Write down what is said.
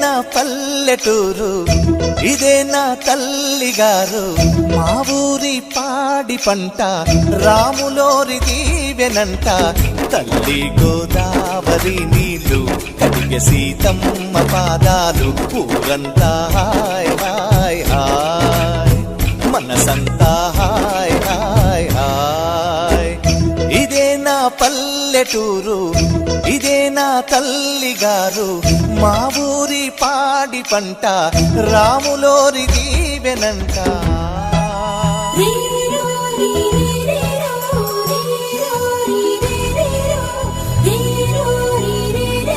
నా పల్లెటూరు, ఇదే నా తల్లిగారు. మా ఊరి పాడి పంట రాములోరి దీవెనంట. తల్లి గోదావరి నీళ్ళు కడిగే సీతమ్మ పాదాలు. ఊరంతా హాయ్ హాయ్ హాయ్, మనసంతా హాయ్ హాయ్ హాయ్. ఇదే నా పల్లెటూరు, ఇదే నా తల్లిగారు. మా ఊరి పాడి పంట రాములోరి దీవెనంట.